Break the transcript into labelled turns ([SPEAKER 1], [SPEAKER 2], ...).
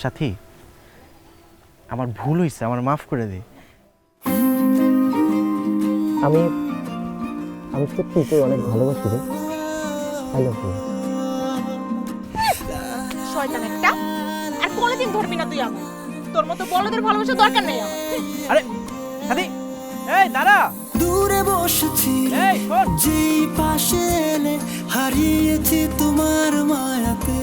[SPEAKER 1] সাথী, আমার ভুল হয়েছে, আমার মাফ করে দে।
[SPEAKER 2] আমি আমি সত্যি তোকে অনেক ভালোবাসি রে। I love you.
[SPEAKER 3] শয়তান একটা, আর কোনোদিন ধরবি না তুই আমার। তোর মতো বলদের ভালোবাসা দরকার নেই আমার।
[SPEAKER 1] আরে সাথী, এই দাঁড়া।
[SPEAKER 4] দূরে বসেছিলে
[SPEAKER 1] এই শোন।
[SPEAKER 4] যে পাশে এলে হারিয়েছি তোমার মায়াতে।